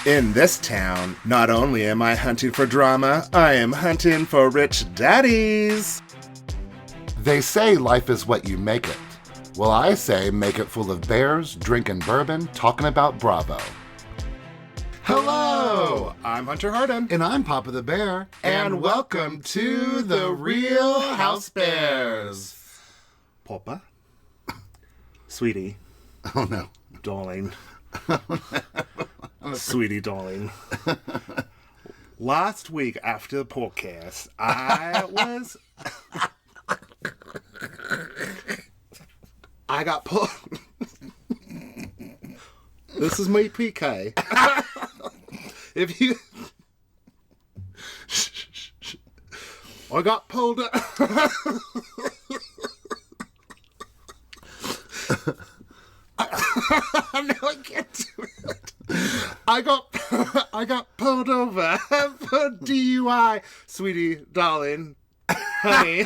In this town, not only am I hunting for drama, I am hunting for rich daddies. They say life is what you make it. Well, I say make it full of bears, drinking bourbon, talking about Bravo. Hello! I'm Hunter Harden. And I'm Papa the Bear. And welcome to the Real Housebears. Papa? Sweetie. Oh, no. Darling. Sweetie, darling. Last week after the podcast, I got pulled. This is me, PK. If you... I got pulled... No, I can't do it. I got pulled over for DUI, sweetie, darling, honey.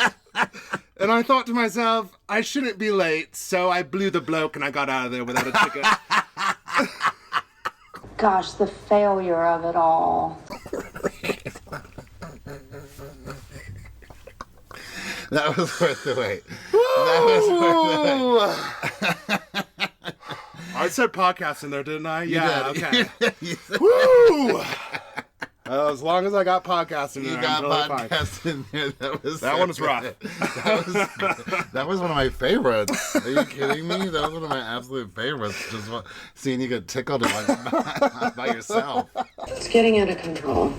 And I thought to myself, I shouldn't be late, so I blew the bloke and I got out of there without a ticket. Gosh, the failure of it all. That was worth the wait. That was worth the wait. I said podcast in there, didn't I? Yeah, did. okay. Woo! As long as I got podcast in there, You got I'm totally podcast fine. in there. That one was rough. That was one of my favorites. Are you kidding me? That was one of my absolute favorites. Just seeing you get tickled by yourself. It's getting out of control.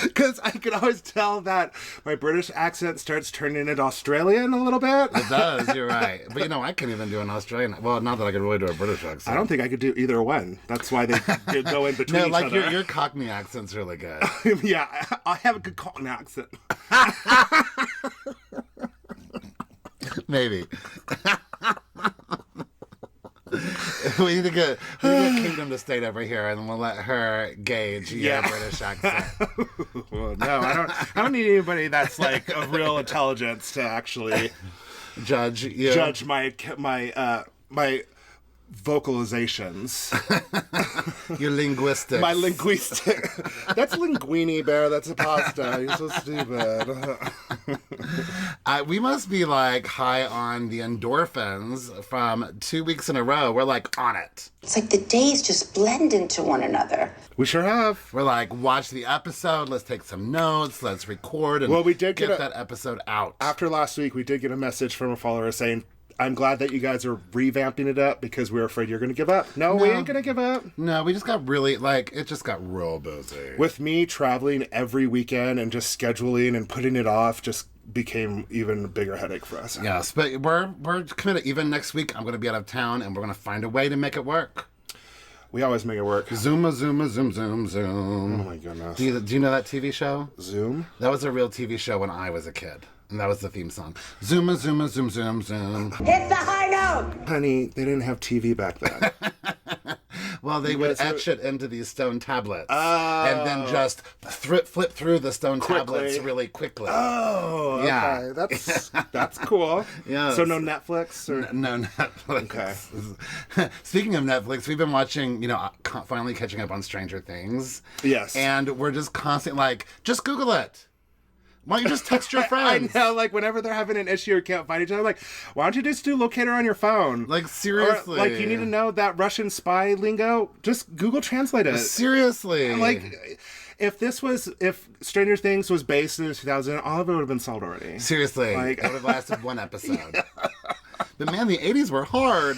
Because I could always tell that my British accent starts turning into Australian a little bit. It does, you're right. But I can't even do an Australian. Well, not that I could really do a British accent. I don't think I could do either one. That's why they go in between each other. Your Cockney accent's really good. Yeah, I have a good Cockney accent. Maybe. We need to get Kingdom to State over here, and we'll let her gauge your British accent. Well, no, I don't need anybody that's like of real intelligence to actually judge my vocalizations. Your linguistic. My linguistic. That's linguini, Bear. That's a pasta. You're so stupid. We must be like high on the endorphins from 2 weeks in a row. We're like on it. It's like the days just blend into one another. We sure have. We're like, watch the episode. Let's take some notes. Let's record. And we did get that episode out. After last week, we did get a message from a follower saying, I'm glad that you guys are revamping it up because we were afraid you're going to give up. No, we ain't going to give up. No, we just got really, it just got real busy. With me traveling every weekend and just scheduling and putting it off just became even a bigger headache for us. Yes, but we're committed. Even next week, I'm going to be out of town and we're going to find a way to make it work. We always make it work. Zoom. Oh my goodness. Do you know that TV show? Zoom? That was a real TV show when I was a kid. And that was the theme song. Zoom. Hit the high note! Honey, they didn't have TV back then. Well, they would etch it into these stone tablets. And then just flip through the stone tablets really quickly. Oh, yeah. Okay. That's cool. Yeah. So no Netflix? Or... No Netflix. Okay. Speaking of Netflix, we've been watching, finally catching up on Stranger Things. Yes. And we're just constantly just Google it. Why don't you just text your friends? I know, whenever they're having an issue or can't find each other, why don't you just do locator on your phone? Seriously. Or, you need to know that Russian spy lingo, just Google Translate it. Seriously. If Stranger Things was based in 2000, all of it would have been sold already. Seriously. It would have lasted one episode. Yeah. But man, the 80s were hard.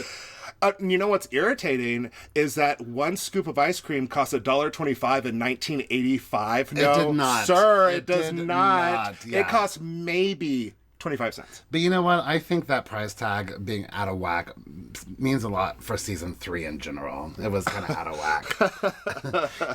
You know what's irritating is that one scoop of ice cream cost $1.25 in 1985. No, it did not. Sir, it does not. Yeah. It costs maybe 25 cents. But you know what? I think that price tag being out of whack means a lot for season 3 in general. It was kind of out of whack.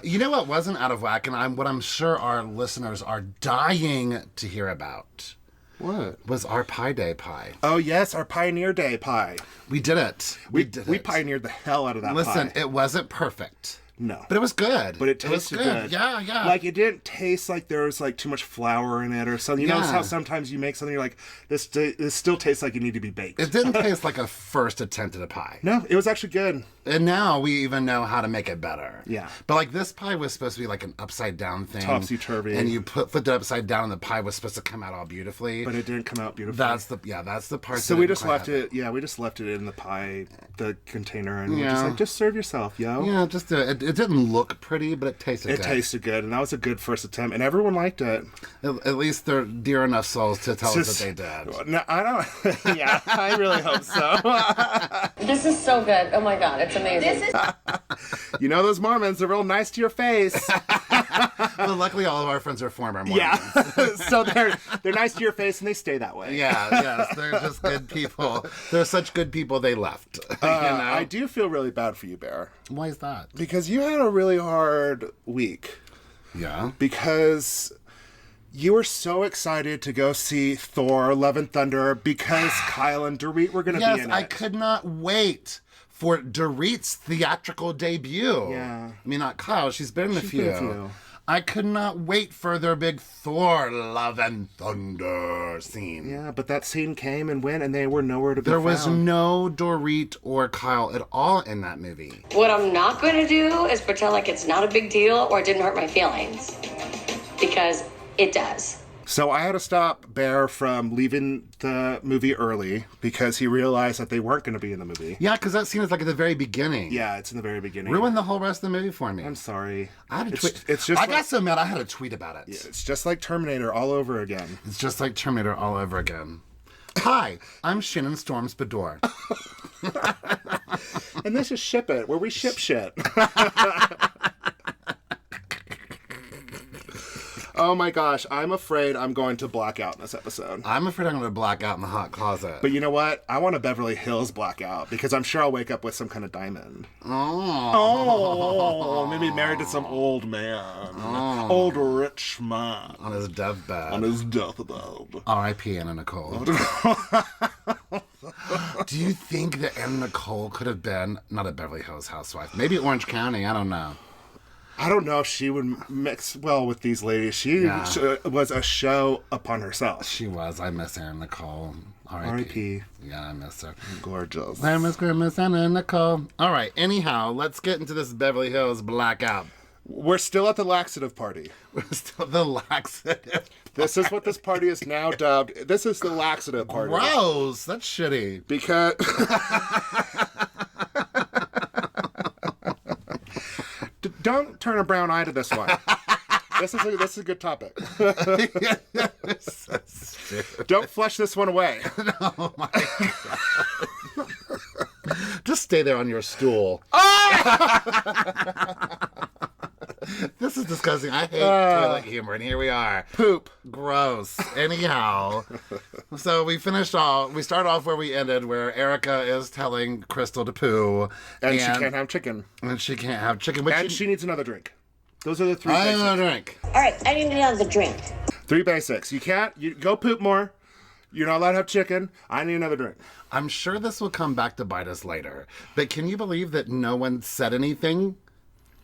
You know what wasn't out of whack, and what I'm sure our listeners are dying to hear about. What? Was our Pie Day pie. Oh, yes, our Pioneer Day pie. We did it. We pioneered the hell out of that pie. Listen, it wasn't perfect. No. But it was good. But it tasted good. Yeah, yeah. Like, it didn't taste like there was, like, too much flour in it or something. You know how sometimes you make something, you're like, this still tastes like it need to be baked. It didn't taste like a first attempt at a pie. No, it was actually good. And now we even know how to make it better. Yeah. But, like, this pie was supposed to be, like, an upside-down thing. Topsy-turvy. And you flipped it upside down, and the pie was supposed to come out all beautifully. But it didn't come out beautifully. That's the part. So we just left it, we just left it in the pie, the container, and we're just like, just serve yourself, yo. Yeah, just it didn't look pretty, but it tasted good. It tasted good, and that was a good first attempt, and everyone liked it. At least they're dear enough souls to tell us that they did. No, I don't. Yeah, I really hope so. This is so good. Oh my God, it's amazing. You know those Mormons are real nice to your face. Well, luckily all of our friends are former Mormons. Yeah, so they're nice to your face, and they stay that way. Yeah, yes, they're just good people. They're such good people they left. You know? I do feel really bad for you, Bear. Why is that? Because you had a really hard week. Yeah. Because you were so excited to go see Thor: Love and Thunder because Kyle and Dorit were going to be in it. Yes, I could not wait for Dorit's theatrical debut. Yeah. I mean, not Kyle. She's been in a few. been a few. I could not wait for their big Thor: Love and Thunder scene. Yeah, but that scene came and went, and they were nowhere to be found. There was no Dorit or Kyle at all in that movie. What I'm not going to do is pretend like it's not a big deal or it didn't hurt my feelings. Because it does. So I had to stop Bear from leaving the movie early because he realized that they weren't going to be in the movie. Yeah, because that scene is like at the very beginning. Yeah, it's in the very beginning. Ruined the whole rest of the movie for me. I'm sorry. I had a tweet. It's just I got so mad I had a tweet about it. Yeah, it's just like Terminator all over again. It's just like Terminator all over again. Hi, I'm Shannon Storms Bedore. And this is Ship It, where we ship shit. Oh my gosh, I'm afraid I'm going to black out in this episode. I'm afraid I'm going to black out in the hot closet. But you know what? I want a Beverly Hills blackout because I'm sure I'll wake up with some kind of diamond. Oh. Maybe married to some old man. Old rich man. On his deathbed. On his deathbed. R.I.P. Anna Nicole. Do you think that Anna Nicole could have been, not a Beverly Hills housewife, maybe Orange County, I don't know. I don't know if she would mix well with these ladies. She was a show upon herself. She was. I miss Anna Nicole. R.I.P. Yeah, I miss her. Gorgeous. I miss Anna Nicole. All right, anyhow, let's get into this Beverly Hills blackout. We're still at the laxative party. We're still the laxative. This is what this party is now dubbed. This is the laxative party. Gross. That's shitty. Because... Don't turn a brown eye to this one. This is a good topic. Don't flush this one away. Oh my God. Just stay there on your stool. This is disgusting. I hate toilet humor, and here we are. Poop. Gross. Anyhow, so we started off where we ended, where Erica is telling Crystal to poo. And she can't have chicken. And she can't have chicken. And she needs another drink. Those are the three basics. Another drink. All right, I need another drink. 3 basics. You go poop more. You're not allowed to have chicken. I need another drink. I'm sure this will come back to bite us later. But can you believe that no one said anything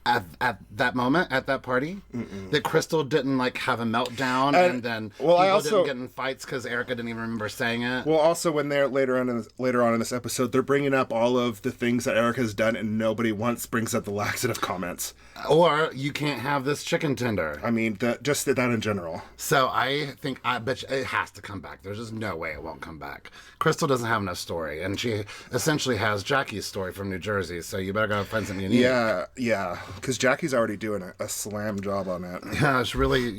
at that moment, at that party? That Crystal didn't like have a meltdown and then people didn't get in fights because Erica didn't even remember saying it? Well, also when they're later on in this episode, they're bringing up all of the things that Erica's done and nobody once brings up the laxative comments. Or you can't have this chicken tender. I mean, just that in general. So I bet it has to come back. There's just no way it won't come back. Crystal doesn't have enough story, and she essentially has Jackie's story from New Jersey, so you better go find something unique. Yeah, because Jackie's already doing a slam job on it. Yeah, it's really,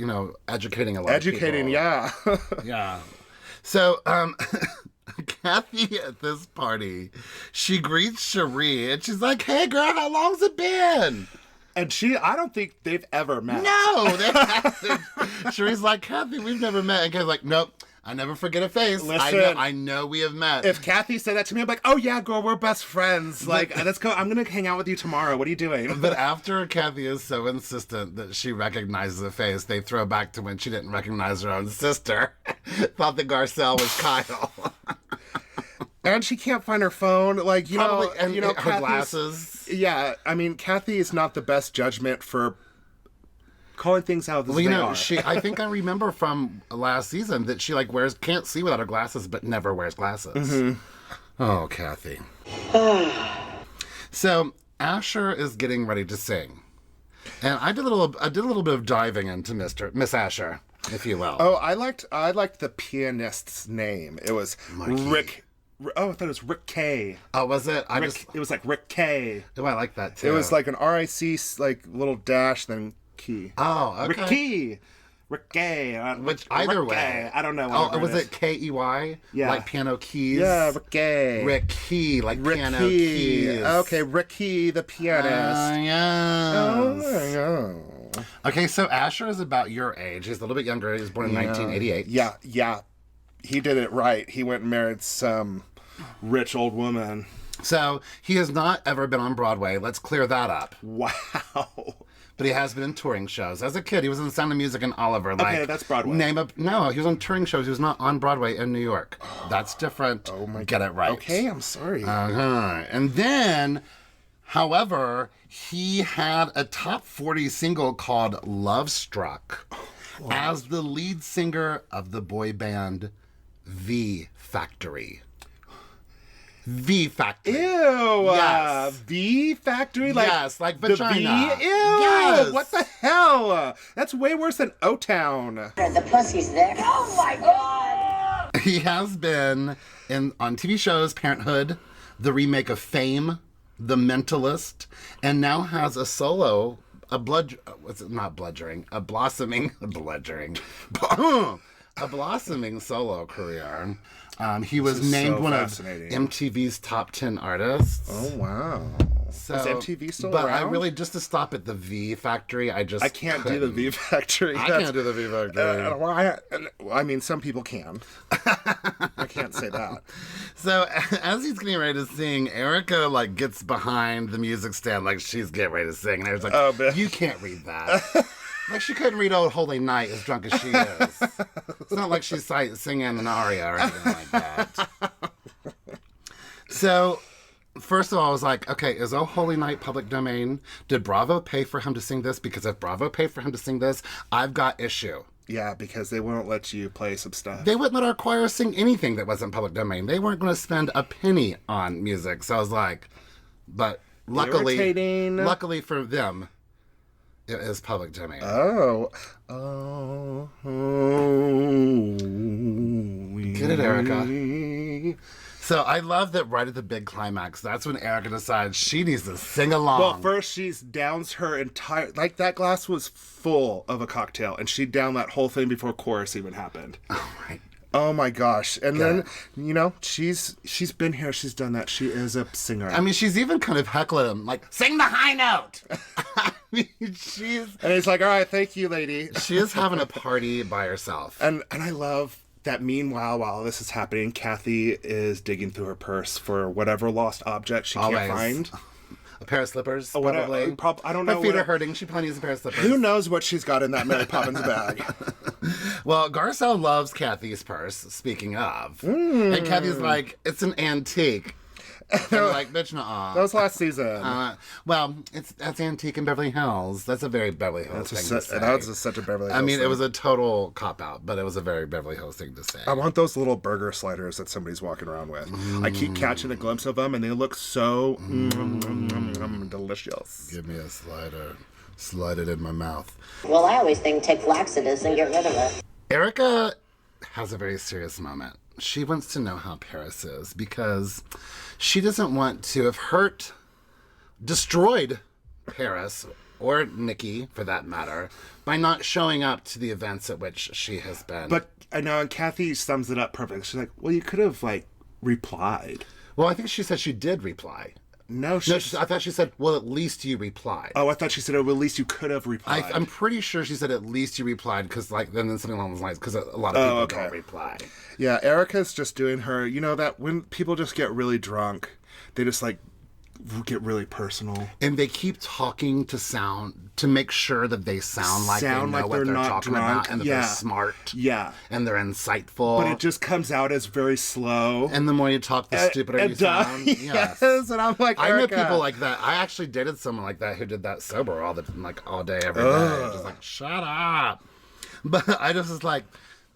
educating a lot of people. Yeah. Yeah. So, Kathy at this party, she greets Cherie, and she's like, "Hey, girl, how long's it been?" And I don't think they've ever met. No, they haven't. Cherie's like, "Kathy, we've never met." And Kathy's like, "Nope, I never forget a face. Listen, I know we have met." If Kathy said that to me, I'm like, "Oh yeah, girl, we're best friends. Like, let's go. I'm gonna hang out with you tomorrow. What are you doing?" But after Kathy is so insistent that she recognizes a face, they throw back to when she didn't recognize her own sister. Thought that Garcelle was Kyle. And she can't find her phone. Like, Probably, her Kathy's glasses. Yeah, I mean, Kathy is not the best judgment for calling things out as they are. I think I remember from last season that she like can't see without her glasses, but never wears glasses. Oh, Kathy. So Asher is getting ready to sing, and I did a little bit of diving into Miss Asher, if you will. Oh, I liked the pianist's name. It was Rick. Oh, I thought it was Rick K. Oh, was it? It was like Rick K. Oh, I like that too. It was like an RIC like little dash then key. Oh, okay. Rick Key. Rick K. Which either Rick way. K. I don't know. Oh, was it Key? Yeah. Like piano keys? Yeah, Rick K. Rick Key, like Rick piano Key. keys. Okay, Rick Key, the pianist. Yes. Oh. Okay, so Asher is about your age. He's a little bit younger. He was born in 1988. Yeah. He did it right. He went and married some rich old woman. So he has not ever been on Broadway. Let's clear that up. Wow. But he has been in touring shows. As a kid, he was in The Sound of Music and Oliver. Okay, that's Broadway. No, he was on touring shows. He was not on Broadway in New York. That's different. Oh my God. Get it right. Okay, I'm sorry. And then, however, he had a top 40 single called Love Struck as the lead singer of the boy band V Factory. V Factory. Ew. Yes. V Factory? Like, yes, like the vagina. V? Ew. Yes. What the hell? That's way worse than O-Town. The pussy's there. Oh my God! He has been on TV shows, Parenthood, the remake of Fame, The Mentalist, and now has a solo, a blossoming solo career. He was named one of MTV's top 10 artists. Oh, wow. So, is MTV still but around? I really, just to stop at the V Factory, I can't do the V Factory. I can't do the V Factory. I mean, some people can. I can't say that. So as he's getting ready to sing, Erica like gets behind the music stand like she's getting ready to sing, and I was like, oh, man. You can't read that. Like, she couldn't read Old Holy Night as drunk as she is. It's not like she's singing an aria or anything like that. So, first of all, I was like, okay, is Oh Holy Night public domain? Did Bravo pay for him to sing this? Because if Bravo paid for him to sing this, I've got issue. Yeah, because they won't let you play some stuff. They wouldn't let our choir sing anything that wasn't public domain. They weren't going to spend a penny on music. So I was like, but luckily for them, it is public domain. Oh. Get it, Erica. So I love that right at the big climax, that's when Erica decides she needs to sing along. Well, first she downs her entire... Like, that glass was full of a cocktail, and she downed that whole thing before chorus even happened. Oh, my Oh my gosh. And then, you know, she's been here, she's done that. She is a singer. I mean, she's even kind of heckling him, like, sing the high note. I mean, And he's like, all right, thank you, lady. She is having a party by herself. And I love that meanwhile, while this is happening, Kathy is digging through her purse for whatever lost object she can't find. A pair of slippers, probably. I don't know. Her feet are hurting. She probably needs a pair of slippers. Who knows what she's got in that Mary Poppins bag? Well, Garcelle loves Kathy's purse, speaking of. And Kathy's like, it's an antique. And they're like, bitch, nuh-uh. That was last season. Well, that's antique in Beverly Hills. That's a very Beverly Hills thing to say. That was such a Beverly Hills thing. it was a total cop-out, but it was a very Beverly Hills thing to say. I want those little burger sliders that somebody's walking around with. I keep catching a glimpse of them, and they look so delicious. Give me a slider. Slide it in my mouth. Well, I always think take laxatives and get rid of it. Erica has a very serious moment. She wants to know how Paris is because she doesn't want to have destroyed Paris, or Nikki for that matter, by not showing up to the events at which she has been. But I know, and Kathy sums it up perfectly. She's like, well, you could have, replied. Well, I think she said she did reply. No, I thought she said, well, at least you replied. Oh, I thought she said, oh, well, at least you could have replied. I'm pretty sure she said, at least you replied, because, then something along those lines, because a lot of people don't reply. Yeah, Erica's just doing her, that when people just get really drunk, they just, get really personal. And they keep talking to make sure that they sound like they know what they're talking about and that they're smart. Yeah. And they're insightful. But it just comes out as very slow. And the more you talk, the stupider you sound. Yes. And I'm like, I know Erica. people like that. I actually dated someone like that who did that sober all day, every day. Just like, shut up. But I just was like,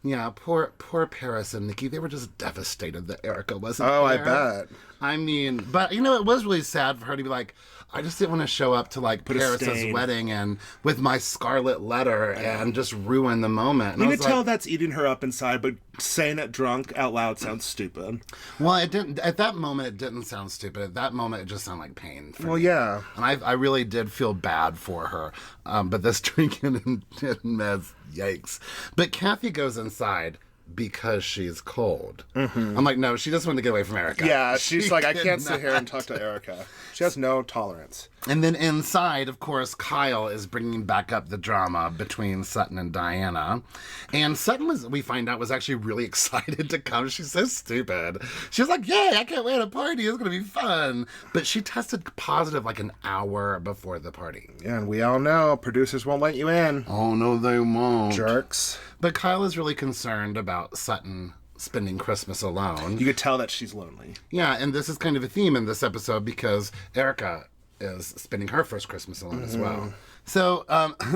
yeah, poor Paris and Nikki. They were just devastated that Erica wasn't there. I bet. I mean, but you know, it was really sad for her to be like, I just didn't want to show up to like Paris's wedding and with my scarlet letter and just ruin the moment. And you could tell that's eating her up inside, but saying it drunk out loud sounds stupid. Well, it didn't. At that moment, it didn't sound stupid. At that moment, it just sounded like pain. For me. Yeah. And I really did feel bad for her. But this drinking and meds, yikes. But Kathy goes inside because she's cold. Mm-hmm. I'm like, no, she just wanted to get away from Erica. Yeah, she's like, I can't sit here and talk to Erica. She has no tolerance. And then inside, of course, Kyle is bringing back up the drama between Sutton and Diana. And Sutton, we find out, was actually really excited to come. She's so stupid. She was like, yay, I can't wait to party. It's going to be fun. But she tested positive like an hour before the party. Yeah, and we all know producers won't let you in. Oh, no, they won't. Jerks. But Kyle is really concerned about Sutton spending Christmas alone. You could tell that she's lonely. Yeah, and this is kind of a theme in this episode because Erica is spending her first Christmas alone as well. So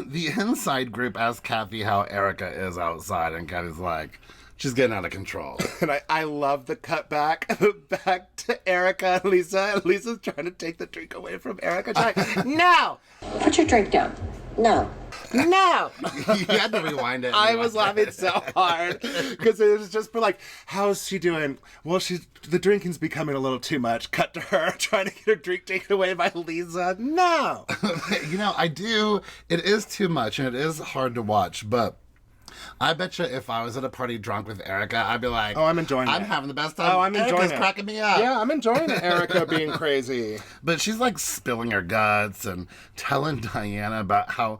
the inside group asks Kathy how Erica is outside, and Kathy's like, she's getting out of control. And I love the cut back to Erica and Lisa. And Lisa's trying to take the drink away from Erica. She's like, no! Put your drink down. No. No! You had to rewind it. I was laughing so hard because it was just for like, how's she doing? Well, the drinking's becoming a little too much. Cut to her trying to get her drink taken away by Lisa. No! You know, it is too much and it is hard to watch, but I bet you if I was at a party drunk with Erica, I'd be like, oh, I'm enjoying it. I'm having the best time. Oh, I'm enjoying Erica's it. cracking me up. Yeah, I'm enjoying Erica being crazy. But she's like spilling her guts and telling Diana about how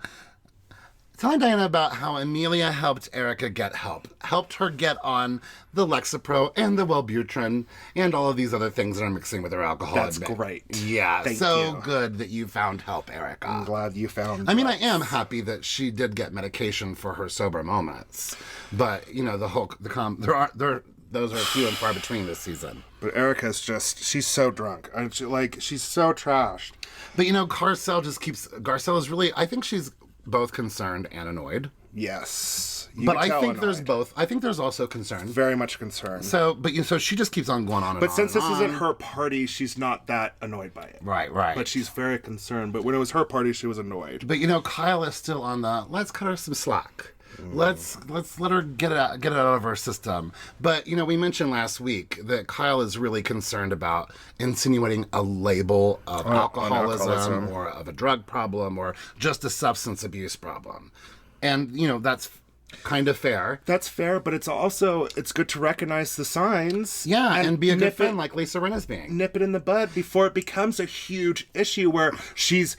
Amelia helped Erica get helped her get on the Lexapro and the Wellbutrin and all of these other things that are mixing with her alcohol. That's great. Yeah, Thank so you. good that you found help, Erica. I'm glad you found I mean, I am happy that she did get medication for her sober moments, but you know, those are few and far between this season. But Erica's she's so drunk. She's so trashed. But you know, Garcelle is really, I think she's both concerned and annoyed. Yes. But I think there's both. I think there's also concern. Very much concerned. So she just keeps on going on and on. But since this isn't on. her party, she's not that annoyed by it. Right. But she's very concerned. But when it was her party, she was annoyed. But you know, Kyle is still on the let's cut her some slack. Let's let her get it out of her system. But you know, we mentioned last week that Kyle is really concerned about insinuating a label of alcoholism or of a drug problem or just a substance abuse problem. And you know, that's kind of fair. That's fair, but it's good to recognize the signs. Yeah, and be a good friend like Lisa Rinna is being. Nip it in the bud before it becomes a huge issue where she's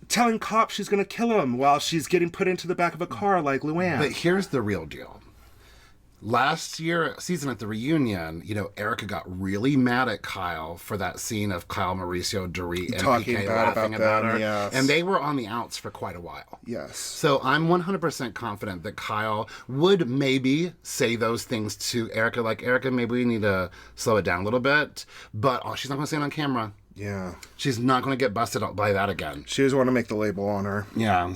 telling cops she's going to kill him while she's getting put into the back of a car like Luann. But here's the real deal. Last season at the reunion, you know, Erica got really mad at Kyle for that scene of Kyle, Mauricio, Dorit, and PK laughing about her. Yes. And they were on the outs for quite a while. Yes. So I'm 100% confident that Kyle would maybe say those things to Erica, like, Erica, maybe we need to slow it down a little bit. But she's not going to say it on camera. Yeah. She's not going to get busted by that again. She doesn't want to make the label on her. Yeah,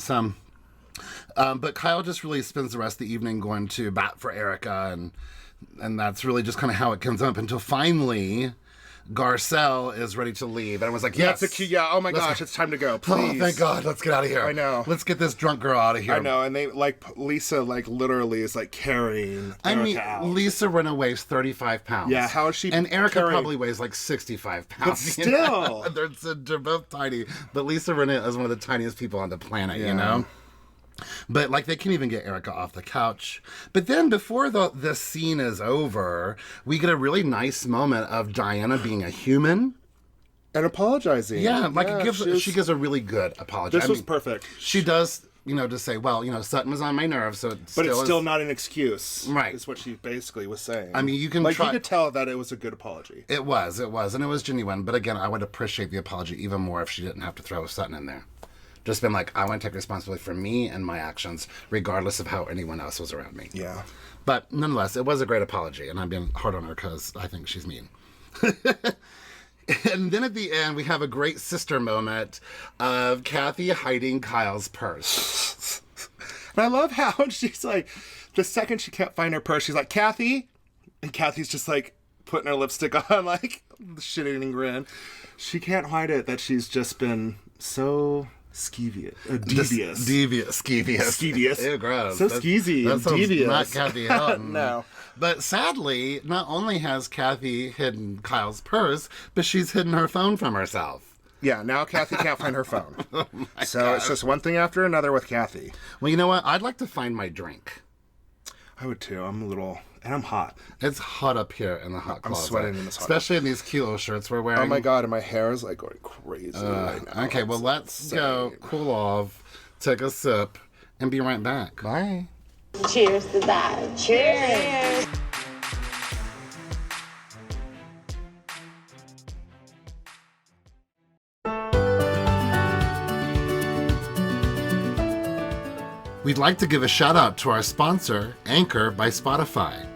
but Kyle just really spends the rest of the evening going to bat for Erica, and that's really just kind of how it comes up until finally Garcelle is ready to leave. And I was like, yes. That's a cue. Yeah, oh my gosh, it's time to go. Please. Oh, thank God. Let's get out of here. I know. Let's get this drunk girl out of here. I know, and Lisa, literally is, carrying Erica out. Lisa Rinna weighs 35 pounds. Yeah, how is she And Erica carrying... probably weighs 65 pounds. But still. They're both tiny. But Lisa Rinna is one of the tiniest people on the planet, you know? But they can't even get Erica off the couch. But then before the scene is over, we get a really nice moment of Diana being a human. And apologizing. Yeah, she gives a really good apology. This was perfect. She does to say, well, Sutton was on my nerves, so it's still not an excuse. Right. Is what she basically was saying. I mean, you can you could tell that it was a good apology. It was, and it was genuine. But again, I would appreciate the apology even more if she didn't have to throw Sutton in there. Just been like, I want to take responsibility for me and my actions, regardless of how anyone else was around me. Yeah. But nonetheless, it was a great apology, and I'm being hard on her because I think she's mean. And then at the end, we have a great sister moment of Kathy hiding Kyle's purse. And I love how she's like, the second she can't find her purse, she's like, Kathy? And Kathy's just like putting her lipstick on, like, shitting and grin. She can't hide it that she's just been so... devious. Skeevious. Ew, gross. So skeezy and devious. Not Kathy Hilton. No. But sadly, not only has Kathy hidden Kyle's purse, but she's hidden her phone from herself. Yeah, now Kathy can't find her phone. So it's just one thing after another with Kathy. Well, you know what? I'd like to find my drink. I would too. And I'm hot. It's hot up here in the hot closet. I'm sweating in this hot especially in these cute little shirts we're wearing. Oh my God, and my hair is like going crazy right now. Okay, well, let's go cool off, take a sip, and be right back. Bye. Cheers to that. Cheers. We'd like to give a shout out to our sponsor, Anchor by Spotify.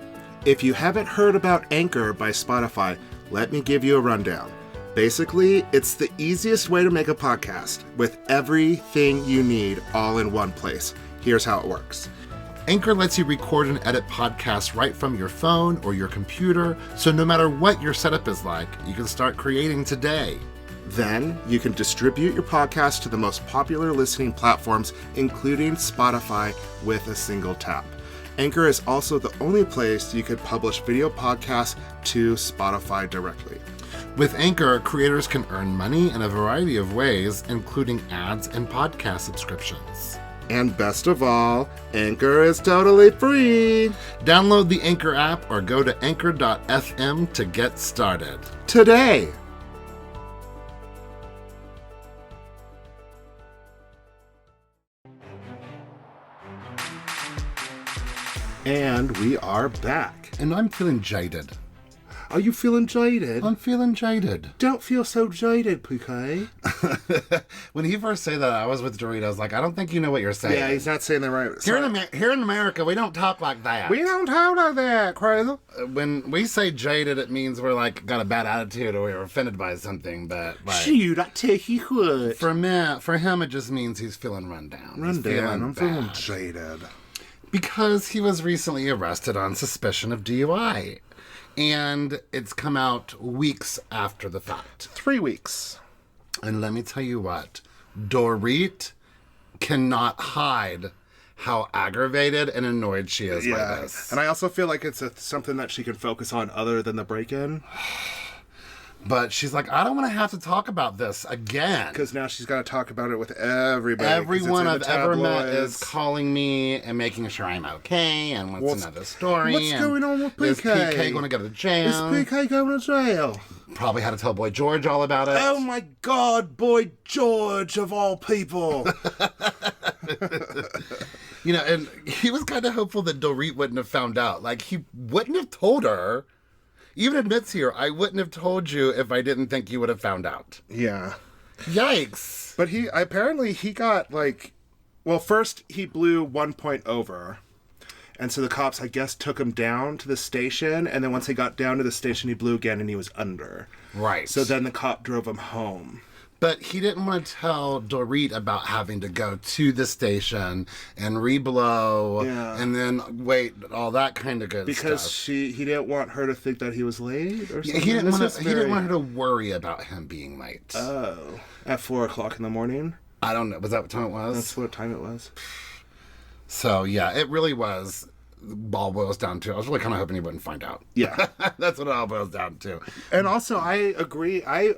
If you haven't heard about Anchor by Spotify, let me give you a rundown. Basically, it's the easiest way to make a podcast with everything you need all in one place. Here's how it works. Anchor lets you record and edit podcasts right from your phone or your computer, so no matter what your setup is like, you can start creating today. Then you can distribute your podcast to the most popular listening platforms, including Spotify, with a single tap. Anchor is also the only place you could publish video podcasts to Spotify directly. With Anchor, creators can earn money in a variety of ways, including ads and podcast subscriptions. And best of all, Anchor is totally free. Download the Anchor app or go to anchor.fm to get started. Today. And we are back. And I'm feeling jaded. Are you feeling jaded? I'm feeling jaded. Don't feel so jaded, PK. When he first said that, I was with Doritos. Like, I don't think you know what you're saying. Yeah, he's not saying the right. Here in America, we don't talk like that. We don't talk like that, crazy. When we say jaded, it means we're like got a bad attitude or we're offended by something. But like, shoot, I tell you what. For him, it just means he's feeling run down. I'm feeling jaded. Because he was recently arrested on suspicion of DUI. And it's come out weeks after the fact. 3 weeks. And let me tell you what, Dorit cannot hide how aggravated and annoyed she is by this. And I also feel like it's something that she can focus on other than the break-in. But she's like, I don't want to have to talk about this again. Because now she's got to talk about it with everybody. Everyone I've ever met is calling me and making sure I'm okay. And what's another story? What's going on with PK? Is PK going to go to jail? Is PK going to jail? Probably had to tell Boy George all about it. Oh my God, Boy George of all people. And he was kind of hopeful that Dorit wouldn't have found out. Like, he wouldn't have told her. Even admits here, I wouldn't have told you if I didn't think you would have found out. Yeah. Yikes. But he got first he blew 1 point over. And so the cops, I guess, took him down to the station. And then once he got down to the station, he blew again and he was under. Right. So then the cop drove him home. But he didn't want to tell Dorit about having to go to the station and re-blow and then wait, all that kind of good because stuff. He didn't want her to think that he was late or something? He didn't want her to worry about him being late. Oh. At 4 o'clock in the morning? I don't know. Was that what time it was? That's what time it was. So, yeah, it really was. All boils down to. I was really kind of hoping he wouldn't find out. Yeah. That's what it all boils down to. And also, I agree. I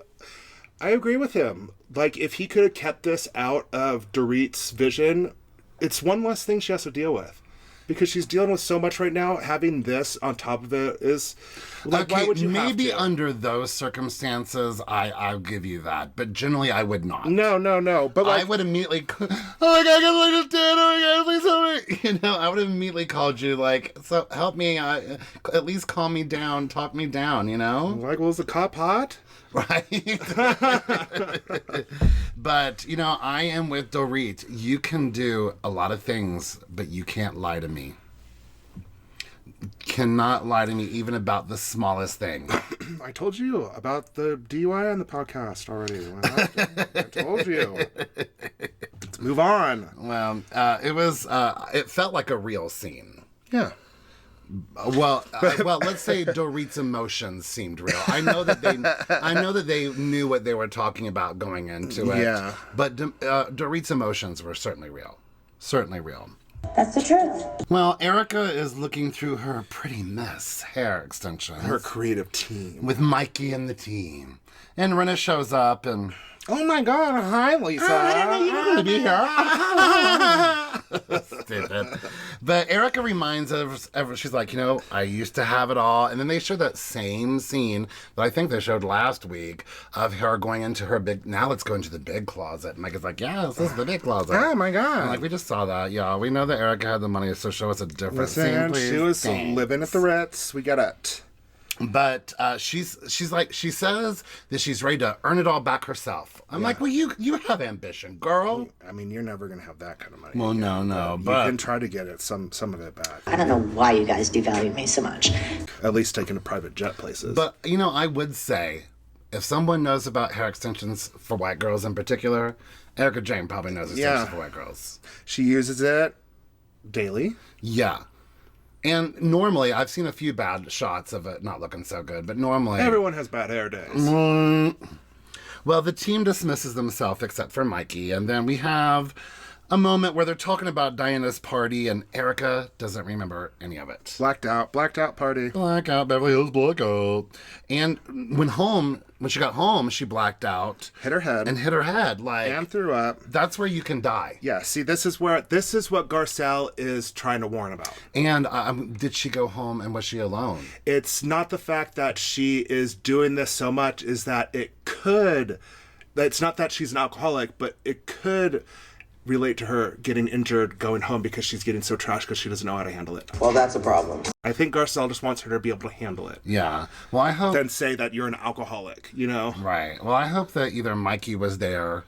agree with him. Like, if he could have kept this out of Dorit's vision, it's one less thing she has to deal with. because she's dealing with so much right now. Having this on top of it is like, why would you maybe have to? under those circumstances, I'll give you that. But generally, I would not. No. But like, I would immediately, oh my God, I gotta look at Dad, oh my God, please help me. You know, I would have immediately called you, like, so help me, at least calm me down, talk me down, you know? like, well, is the cop hot? Right. But, you know, I am with Dorit. You can do a lot of things, but you can't lie to me. Cannot lie to me even about the smallest thing. I told you about the DUI on the podcast already. I told you. Let's move on. Well, it felt like a real scene. Yeah. Well, let's say Dorit's emotions seemed real. I know that they knew what they were talking about going into it. Yeah. But Dorit's emotions were certainly real. Certainly real. That's the truth. Well, Erica is looking through her pretty mess hair extensions. Her creative team. With Mikey and the team. And Renna shows up and... Oh my God! Hi, Lisa. You're going to be here. Stupid. But Erica reminds us, she's like, you know, I used to have it all. And then they show that same scene that I think they showed last week of her going into her big, now let's go into the big closet. And Mike is like, yes, this is the big closet. Oh my God. And like, we just saw that. Yeah, we know that Erica had the money, so show us a different scene, Listen, please. she was Thanks. living at the Ritz. We get it. But she's like, she says that she's ready to earn it all back herself. I'm like, well, you have ambition, girl. I mean, you're never gonna have that kind of money. Well, no, You but can try to get it some of it back. I don't know why you guys devalue me so much. At least taking to private jet places. But, you know, I would say, if someone knows about hair extensions for white girls in particular, Erica Jane probably knows extensions for white girls. She uses it daily. Yeah. And normally, I've seen a few bad shots of it not looking so good, but normally... Everyone has bad hair days. Well, the team dismisses themselves except for Mikey, and then we have a moment where they're talking about Diana's party, and Erica doesn't remember any of it. Blacked out party. Blackout, Beverly Hills Blackout. And when she got home, she blacked out. Hit her head. And hit her head. Like, And threw up. that's where you can die. Yeah, see, this is what Garcelle is trying to warn about. And did she go home and was she alone? It's not the fact that she is doing this so much, is that it's not that she's an alcoholic, but it could relate to her getting injured going home because she's getting so trashed because she doesn't know how to handle it. Well, that's a problem. I think Garcelle just wants her to be able to handle it. Yeah. Well, I hope... Then say that you're an alcoholic, you know? Right. Well, I hope that either Mikey was there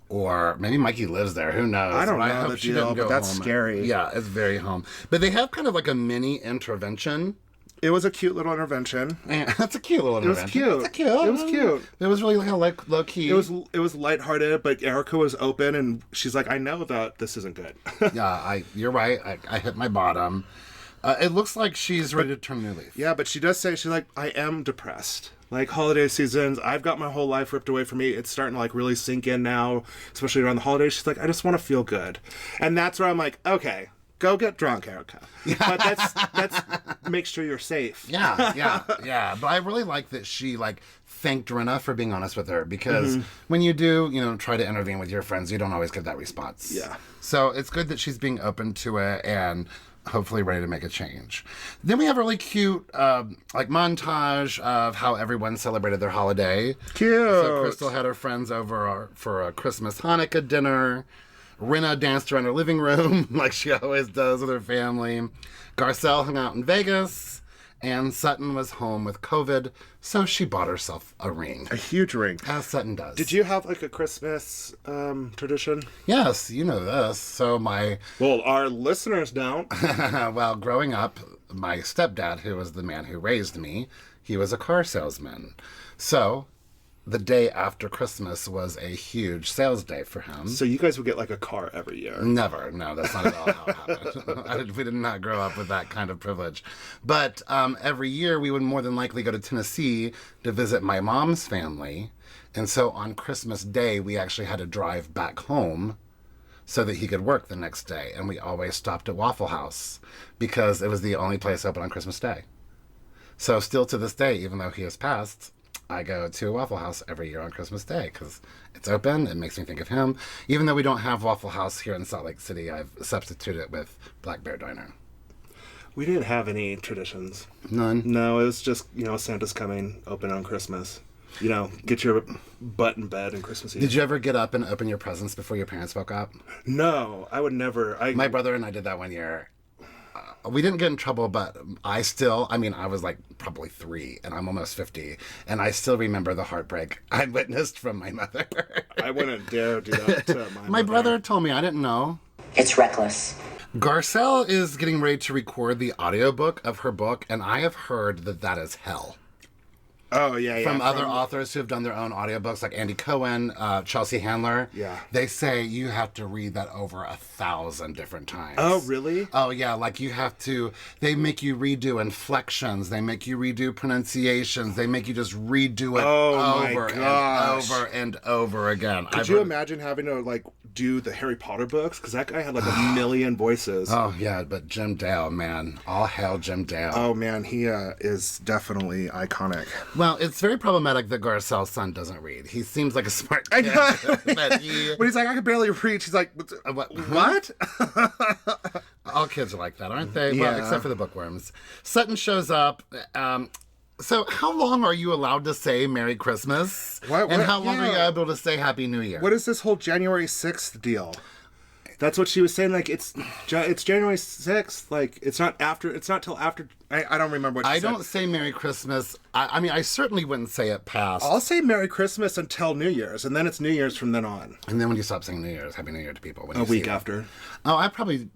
or maybe Mikey lives there. Who knows? I don't But know hope the she deal, didn't go but that's home. scary. Yeah, it's very home. But they have kind of like a mini intervention. It was a cute little intervention. And that's a cute little intervention. It was cute. It was cute. It was really like low key. It was lighthearted, but Erica was open, and she's like, I know that this isn't good. Yeah, you're right. I hit my bottom. It looks like she's ready to turn a new leaf. Yeah, but she does say, she's like, I am depressed. Like, holiday seasons, I've got my whole life ripped away from me. It's starting to, like, really sink in now, especially around the holidays. She's like, I just want to feel good. And that's where I'm like, okay, go get drunk, Erica. But that's make sure you're safe. Yeah. But I really like that she, like, thanked Renna for being honest with her, because when you do, try to intervene with your friends, you don't always get that response. Yeah. So it's good that she's being open to it and hopefully ready to make a change. Then we have a really cute montage of how everyone celebrated their holiday. Cute. So Crystal had her friends over for a Christmas Hanukkah dinner. Renna danced around her living room like she always does with her family. Garcelle hung out in Vegas. And Sutton was home with COVID, so she bought herself a ring. A huge ring. As Sutton does. Did you have, like, a Christmas tradition? Yes, you know this. So Well, our listeners don't. well, growing up, my stepdad, who was the man who raised me, he was a car salesman. So the day after Christmas was a huge sales day for him. So you guys would get, like, a car every year? Never. No, that's not at all how it happened. We did not grow up with that kind of privilege. But every year we would more than likely go to Tennessee to visit my mom's family. And so on Christmas Day, we actually had to drive back home so that he could work the next day. And we always stopped at Waffle House because it was the only place open on Christmas Day. So still to this day, even though he has passed, I go to a Waffle House every year on Christmas Day because it's open. It makes me think of him. Even though we don't have Waffle House here in Salt Lake City, I've substituted it with Black Bear Diner. We didn't have any traditions. None? No, it was just, Santa's coming, open on Christmas. Get your butt in bed on Christmas Eve. Did you ever get up and open your presents before your parents woke up? No, I would never. My brother and I did that one year. We didn't get in trouble, but I was like probably 3 and I'm almost 50. And I still remember the heartbreak I witnessed from my mother. I wouldn't dare do that to my My brother told me, I didn't know. It's reckless. Garcelle is getting ready to record the audiobook of her book, and I have heard that is hell. Oh, yeah. From other authors who have done their own audiobooks, like Andy Cohen, Chelsea Handler. Yeah. They say you have to read that over 1,000 different times. Oh, really? Oh, yeah. Like you have to, they make you redo inflections. They make you redo pronunciations. They make you just redo it over and over and over again. Could you imagine having to, do the Harry Potter books? Because that guy had, a million voices. Oh, yeah. But Jim Dale, man. All hail Jim Dale. Oh, man. He is definitely iconic. Well, it's very problematic that Garcelle's son doesn't read. He seems like a smart kid. But he's like, I can barely read. She's like, what? All kids are like that, aren't they? Yeah. Well, except for the bookworms. Sutton shows up. So how long are you allowed to say Merry Christmas? And how long are you able to say Happy New Year? What is this whole January 6th deal? That's what she was saying. It's January 6th. It's not till after. I don't remember what she said. I don't say Merry Christmas. I certainly wouldn't say it past. I'll say Merry Christmas until New Year's, and then it's New Year's from then on. And then when you stop saying New Year's, Happy New Year to people. When a week after. Oh, I probably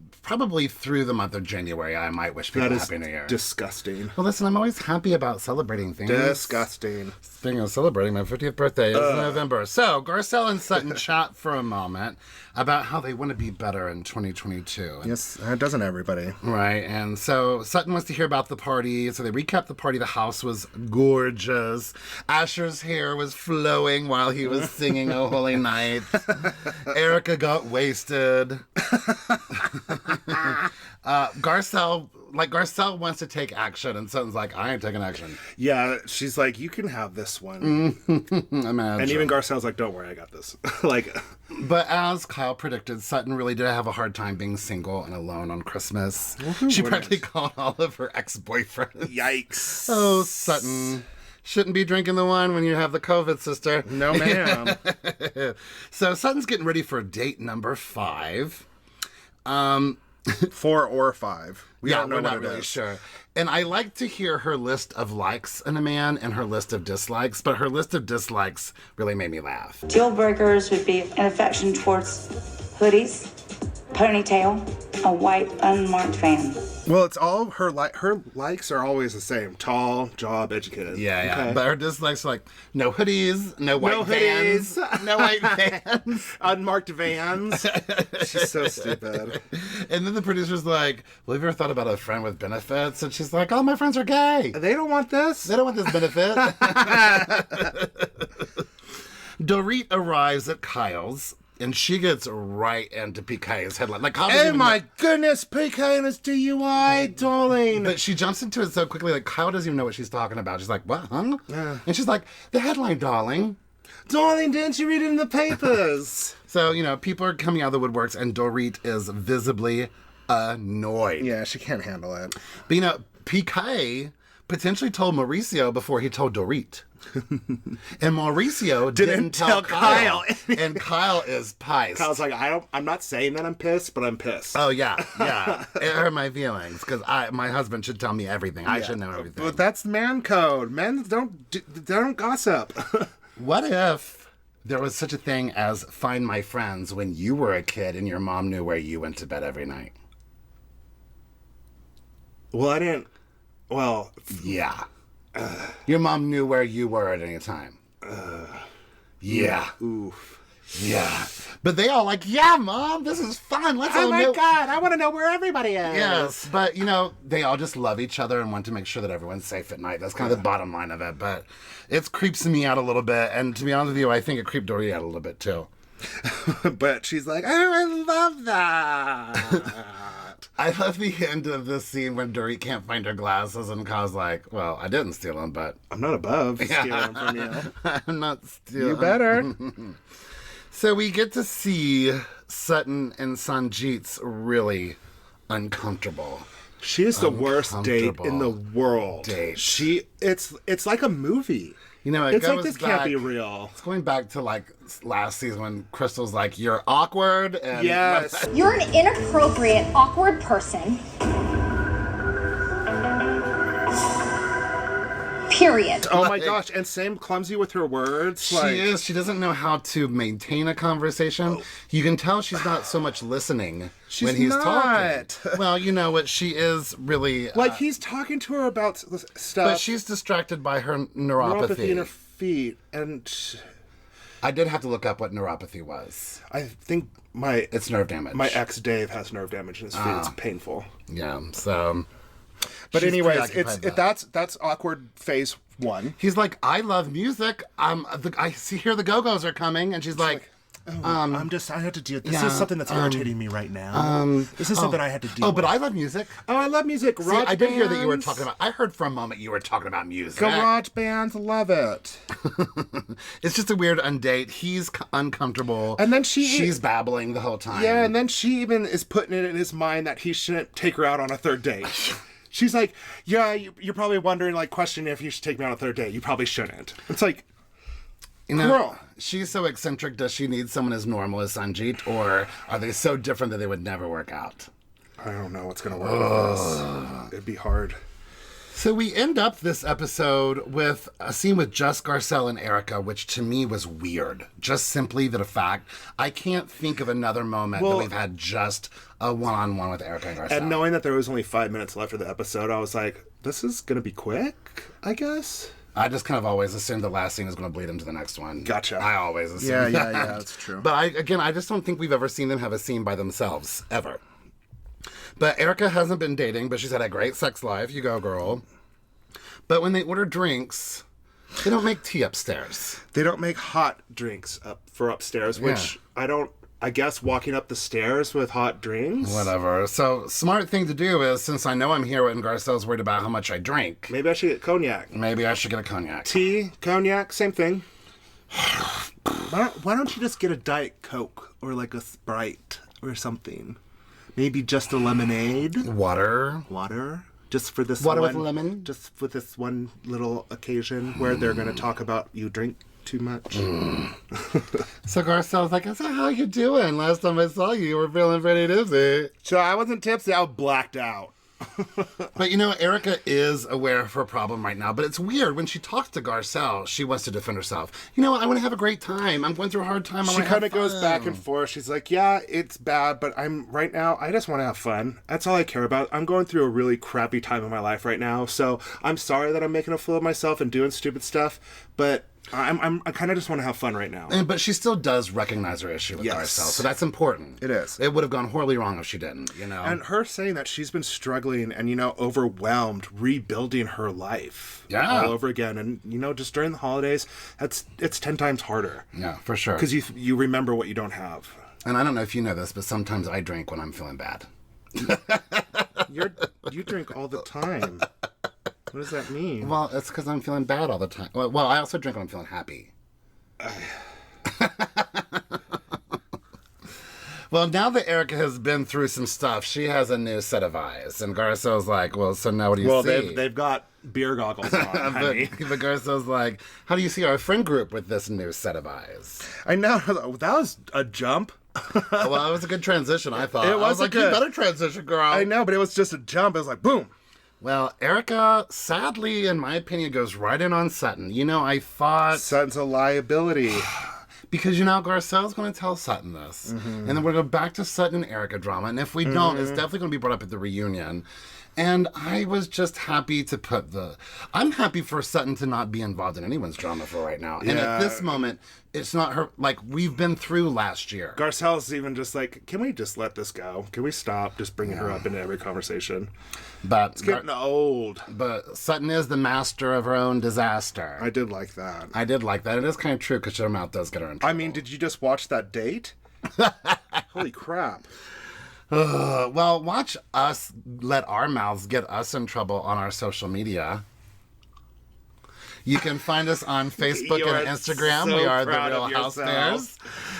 through the month of January, I might wish people Happy New Year. Disgusting. Well, listen, I'm always happy about celebrating things. Disgusting. Speaking of celebrating, my 50th birthday is November. So, Garcelle and Sutton chat for a moment about how they want to be better in 2022. Yes, doesn't everybody? Right, and so Sutton wants to hear about the party, so they recap the party. The house was gorgeous. Asher's hair was flowing while he was singing Oh Holy Night. Erica got wasted. Garcelle wants to take action, and Sutton's like, I ain't taking action. Yeah, she's like, you can have this one. Imagine. And even Garcelle's like, don't worry, I got this. But as Kyle predicted, Sutton really did have a hard time being single and alone on Christmas. She practically called all of her ex-boyfriends. Yikes. Oh, Sutton. Shouldn't be drinking the wine when you have the COVID, sister. No, ma'am. So Sutton's getting ready for date number 5. 4 or 5. We don't know we're what not it really is. sure. And I like to hear her list of likes in a man and her list of dislikes, but her list of dislikes really made me laugh. Deal breakers would be an affection towards hoodies, ponytail, a white unmarked van. Well, it's all her likes are always the same. Tall, job, educated. Yeah. Okay. But her dislikes are like, no hoodies, no white vans. No white vans. Unmarked vans. She's so stupid. And then the producer's like, well, have you ever thought about a friend with benefits? And she's like, all my friends are gay. They don't want this. They don't want this benefit. Dorit arrives at Kyle's, and she gets right into PK's headline. Oh my goodness, PK and his DUI, darling. But she jumps into it so quickly, Kyle doesn't even know what she's talking about. She's like, what, huh? Yeah. And she's like, the headline, darling. Darling, didn't you read it in the papers? So, people are coming out of the woodworks, and Dorit is visibly annoyed. Yeah, she can't handle it. But, PK potentially told Mauricio before he told Dorit. And Mauricio didn't tell Kyle. And Kyle is pissed. Kyle's like, I'm not saying that I'm pissed, but I'm pissed. Oh, yeah. It hurt my feelings, because my husband should tell me everything. I should know everything. But that's man code. Men don't gossip. What if there was such a thing as Find My Friends when you were a kid and your mom knew where you went to bed every night? Well, I didn't. Well, yeah. Your mom knew where you were at any time. Yeah. Oof. Yeah. But they all like, yeah, Mom, this is fun. Let's all know. Oh my God, I want to know where everybody is. Yes, but, they all just love each other and want to make sure that everyone's safe at night. That's kind of the bottom line of it. But it creeps me out a little bit. And to be honest with you, I think it creeped Dory out a little bit, too. But she's like, oh, I love that. I love the end of this scene when Dory can't find her glasses and Kyle's like, well, I didn't steal them, but... I'm not above stealing them from you. I'm not stealing. You better. So we get to see Sutton and Sanjeet's really uncomfortable She is the worst date in the world. Date. It's like a movie. You know, it's like this can't be real. It's going back to like last season when Crystal's like, "You're awkward," and yes, You're an inappropriate, awkward person. Period. Oh my gosh, and same clumsy with her words. She is. She doesn't know how to maintain a conversation. You can tell she's not so much listening when he's talking. Well, you know what? She is really... like, he's talking to her about stuff. But she's distracted by her neuropathy. In her feet, and... I did have to look up what neuropathy was. I think it's nerve damage. My ex, Dave, has nerve damage in his feet. It's painful. Yeah, so... But anyways, that's awkward phase 1. He's like, I love music. I hear the Go-Go's are coming, and she's like, I had to deal. This is something that's irritating me right now. This is something I had to deal. Oh, but I love music. Oh, I love music. See, I did hear that you were talking about. I heard for a moment you were talking about music. Garage bands, love it. It's just a weird undate. He's uncomfortable, and then she's babbling the whole time. Yeah, and then she even is putting it in his mind that he shouldn't take her out on a third date. She's like, yeah, you're probably wondering, like, questioning if you should take me on a third date. You probably shouldn't. It's like, girl. She's so eccentric. Does she need someone as normal as Sanjeet? Or are they so different that they would never work out? I don't know what's going to work with this. It'd be hard. So we end up this episode with a scene with just Garcelle and Erica, which to me was weird. Just simply the fact, I can't think of another moment that we've had just a one-on-one with Erica and Garcelle. And knowing that there was only 5 minutes left of the episode, I was like, this is going to be quick, I guess? I just kind of always assumed the last scene is going to bleed into the next one. Gotcha. I always assume that. Yeah, that's true. But I just don't think we've ever seen them have a scene by themselves, ever. But Erica hasn't been dating, but she's had a great sex life. You go, girl. But when they order drinks, they don't make tea upstairs. They don't make hot drinks for upstairs, which I guess walking up the stairs with hot drinks. Whatever. So smart thing to do is, since I know I'm here and Garcelle's worried about how much I drink. Maybe I should get cognac. Maybe I should get a cognac. Tea, cognac, same thing. Why don't you just get a Diet Coke or like a Sprite or something? Maybe just a lemonade. Water. Just for this Water with lemon. Just for this one little occasion where they're going to talk about you drink too much. So Garcelle's like, so how you doing? Last time I saw you were feeling pretty tipsy. So I wasn't tipsy, I was blacked out. But you know, Erica is aware of her problem right now, but it's weird. When she talks to Garcelle, she wants to defend herself. You know what? I want to have a great time. I'm going through a hard time. She kind of goes back and forth. She's like, yeah, it's bad, but right now, I just want to have fun. That's all I care about. I'm going through a really crappy time in my life right now, so I'm sorry that I'm making a fool of myself and doing stupid stuff, but I kind of just want to have fun right now. But she still does recognize her issue with Garcelle, so that's important. It is. It would have gone horribly wrong if she didn't, you know? And her saying that she's been struggling and, overwhelmed, rebuilding her life all over again. And, just during the holidays, it's 10 times harder. Yeah, for sure. Because you remember what you don't have. And I don't know if you know this, but sometimes I drink when I'm feeling bad. You drink all the time. What does that mean? Well, it's because I'm feeling bad all the time. Well, I also drink when I'm feeling happy. Well, now that Erica has been through some stuff, she has a new set of eyes. And Garcelle's like, well, so now what do you see? Well, they've got beer goggles on, honey. But Garcelle's like, how do you see our friend group with this new set of eyes? I know. That was a jump. Well, it was a good transition, I thought. It was like, you better transition, girl. I know, but it was just a jump. It was like, boom. Well, Erica, sadly, in my opinion, goes right in on Sutton. I thought... Sutton's a liability. Because, Garcelle's going to tell Sutton this. Mm-hmm. And then we're going to go back to Sutton and Erica drama. And if we don't, it's definitely going to be brought up at the reunion. And I was just happy to I'm happy for Sutton to not be involved in anyone's drama for right now. Yeah. And at this moment, it's not her, like, we've been through last year. Garcelle's even just like, can we just let this go? Can we stop just bringing her up into every conversation? But it's getting old. But Sutton is the master of her own disaster. I did like that. It is kind of true because her mouth does get her in trouble. I mean, did you just watch that date? Holy crap. Well, watch us let our mouths get us in trouble on our social media. You can find us on Facebook and Instagram. We are the Real Housebears.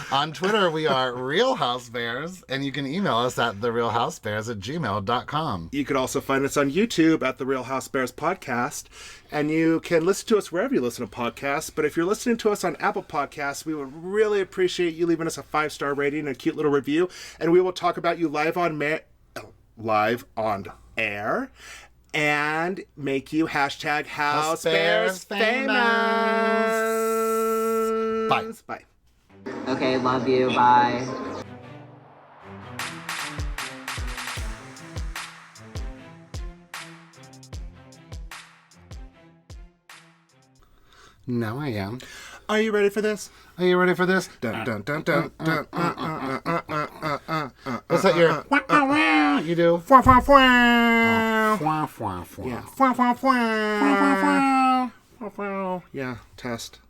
On Twitter, we are Real House Bears, and you can email us at therealhousebears@gmail.com. You could also find us on YouTube at The Real House Bears Podcast, and you can listen to us wherever you listen to podcasts. But if you're listening to us on Apple Podcasts, we would really appreciate you leaving us a 5-star rating and a cute little review, and we will talk about you live on air and make you hashtag House Bears famous. Bye. Bye. Okay, love you. Bye. Now I am. Are you ready for this? Are you ready for this? Dun, dun, dun, dun, dun, What's that your... You do? Fwah, fwah, fwah. Fwah, fwah, fwah. Yeah. Fwah, fwah, fwah. Fwah, fwah, fwah. Fwah, fwah. Yeah, test.